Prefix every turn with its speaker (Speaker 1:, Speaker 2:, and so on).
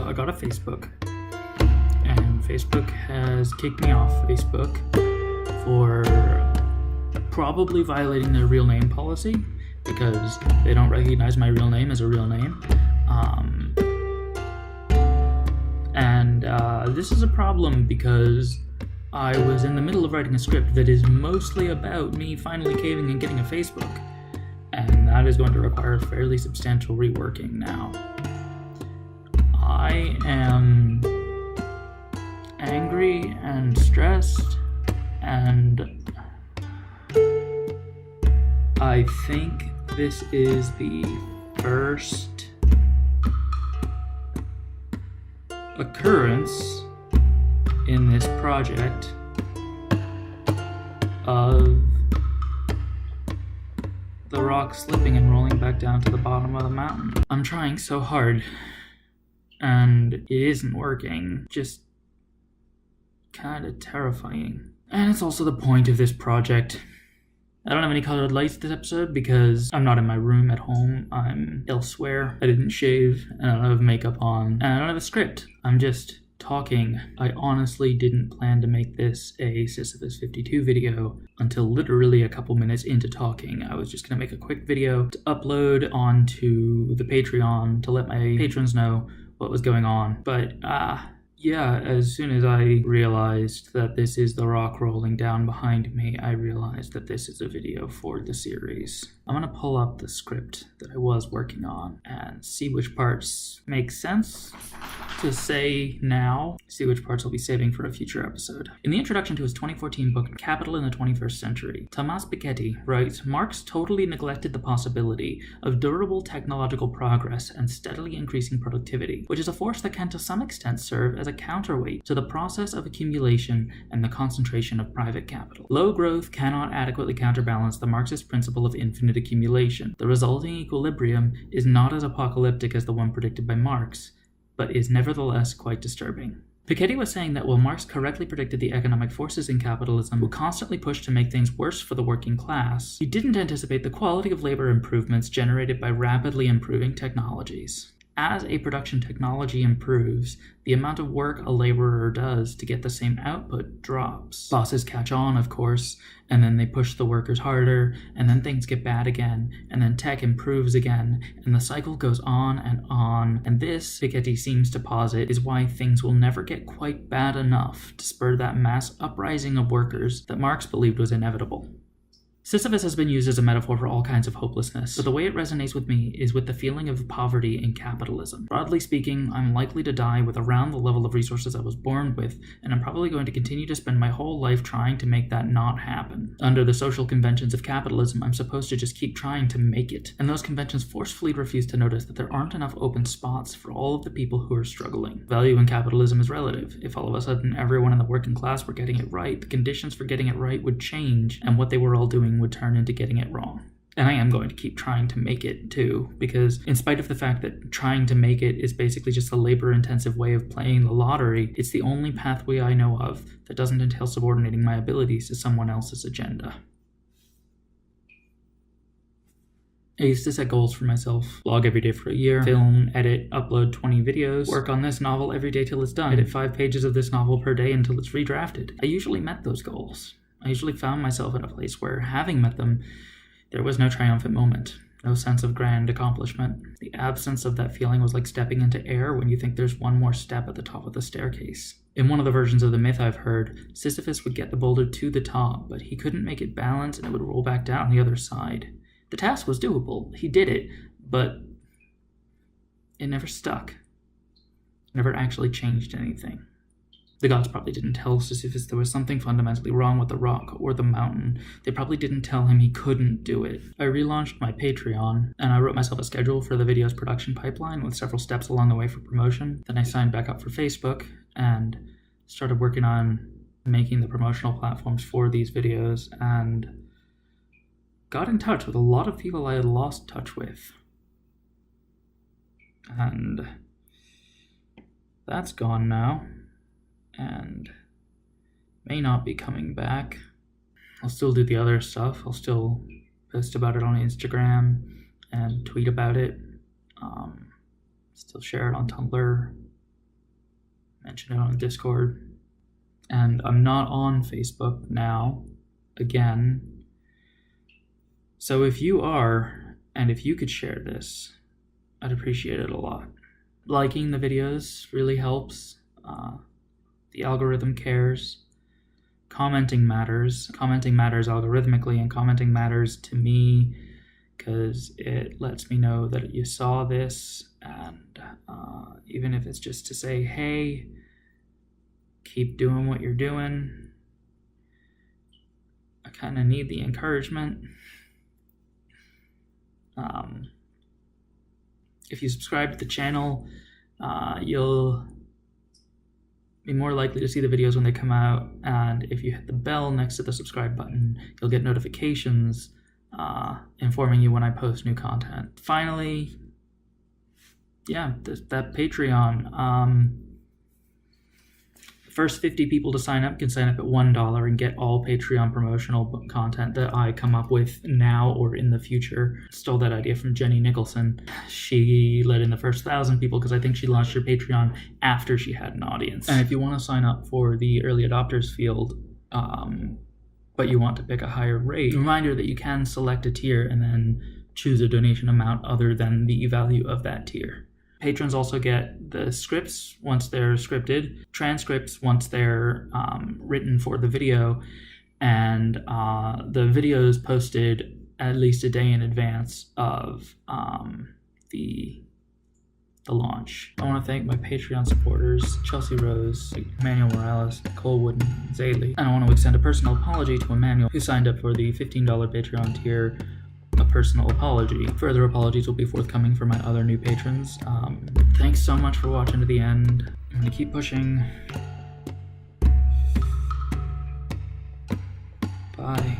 Speaker 1: I got a Facebook, and Facebook has kicked me off Facebook for probably violating their real name policy because they don't recognize my real name as a real name. This is a problem because I was in the middle of writing a script that is mostly about me finally caving and getting a Facebook, and that is going to require fairly substantial reworking now. I am angry and stressed, and I think this is the first occurrence in this project of the rock slipping and rolling back down to the bottom of the mountain. I'm trying so hard, and it isn't working. Just kind of terrifying. And it's also the point of this project. I don't have any colored lights this episode because I'm not in my room at home. I'm elsewhere. I didn't shave, and I don't have makeup on, and I don't have a script. I'm just talking. I honestly didn't plan to make this a Sisyphus 52 video until literally a couple minutes into talking. I was just going to make a quick video to upload onto the Patreon to let my patrons know what was going on. But, yeah, as soon as I realized that this is the rock rolling down behind me, I realized that this is a video for the series. I'm gonna pull up the script that I was working on and see which parts make sense to say now, see which parts I'll be saving for a future episode. In the introduction to his 2014 book, Capital in the 21st Century, Thomas Piketty writes, Marx totally neglected the possibility of durable technological progress and steadily increasing productivity, which is a force that can to some extent serve as a counterweight to the process of accumulation and the concentration of private capital. Low growth cannot adequately counterbalance the Marxist principle of infinite accumulation. The resulting equilibrium is not as apocalyptic as the one predicted by Marx, but is nevertheless quite disturbing. Piketty was saying that while Marx correctly predicted the economic forces in capitalism would constantly push to make things worse for the working class, he didn't anticipate the quality of labor improvements generated by rapidly improving technologies. As a production technology improves, the amount of work a laborer does to get the same output drops. Bosses catch on, of course, and then they push the workers harder, and then things get bad again, and then tech improves again, and the cycle goes on, and this, Piketty seems to posit, is why things will never get quite bad enough to spur that mass uprising of workers that Marx believed was inevitable. Sisyphus has been used as a metaphor for all kinds of hopelessness, but the way it resonates with me is with the feeling of poverty in capitalism. Broadly speaking, I'm likely to die with around the level of resources I was born with, and I'm probably going to continue to spend my whole life trying to make that not happen. Under the social conventions of capitalism, I'm supposed to just keep trying to make it, and those conventions forcefully refuse to notice that there aren't enough open spots for all of the people who are struggling. Value in capitalism is relative. If all of a sudden everyone in the working class were getting it right, the conditions for getting it right would change, and what they were all doing would turn into getting it wrong. And I am going to keep trying to make it too, because in spite of the fact that trying to make it is basically just a labor-intensive way of playing the lottery, it's the only pathway I know of that doesn't entail subordinating my abilities to someone else's agenda. I used to set goals for myself. Log every day for a year, film, edit, upload 20 videos, work on this novel every day till it's done, edit 5 pages of this novel per day until it's redrafted. I usually met those goals. I usually found myself in a place where, having met them, there was no triumphant moment, no sense of grand accomplishment. The absence of that feeling was like stepping into air when you think there's one more step at the top of the staircase. In one of the versions of the myth I've heard, Sisyphus would get the boulder to the top, but he couldn't make it balance and it would roll back down the other side. The task was doable. He did it, but it never stuck. It never actually changed anything. The gods probably didn't tell Sisyphus there was something fundamentally wrong with the rock or the mountain. They probably didn't tell him he couldn't do it. I relaunched my Patreon, and I wrote myself a schedule for the video's production pipeline with several steps along the way for promotion. Then I signed back up for Facebook and started working on making the promotional platforms for these videos, and got in touch with a lot of people I had lost touch with. And that's gone now, and may not be coming back. I'll still do the other stuff. I'll still post about it on Instagram and tweet about it. Still share it on Tumblr. mentioned it on Discord. And I'm not on Facebook now, again. So if you are, and if you could share this, I'd appreciate it a lot. Liking the videos really helps. The algorithm cares. Commenting matters. Commenting matters algorithmically, and commenting matters to me because it lets me know that you saw this, and even if it's just to say, hey, keep doing what you're doing. I kind of need the encouragement. If you subscribe to the channel, you'll be more likely to see the videos when they come out, and if you hit the bell next to the subscribe button, you'll get notifications informing you when I post new content. Finally, yeah, that Patreon. First 50 people to sign up can sign up at $1 and get all Patreon promotional content that I come up with now or in the future. Stole that idea from Jenny Nicholson. She let in the first 1,000 people because I think she launched her Patreon after she had an audience. And if you want to sign up for the early adopters field, but you want to pick a higher rate, reminder that you can select a tier and then choose a donation amount other than the value of that tier. Patrons also get the scripts once they're scripted, transcripts once they're written for the video, and the videos posted at least a day in advance of the launch. I want to thank my Patreon supporters, Chelsea Rose, Emmanuel Morales, Cole Wooden, Zaylee. And I want to extend a personal apology to Emmanuel, who signed up for the $15 Patreon tier. A personal apology. Further apologies will be forthcoming for my other new patrons. Thanks so much for watching to the end. I'm gonna keep pushing. Bye.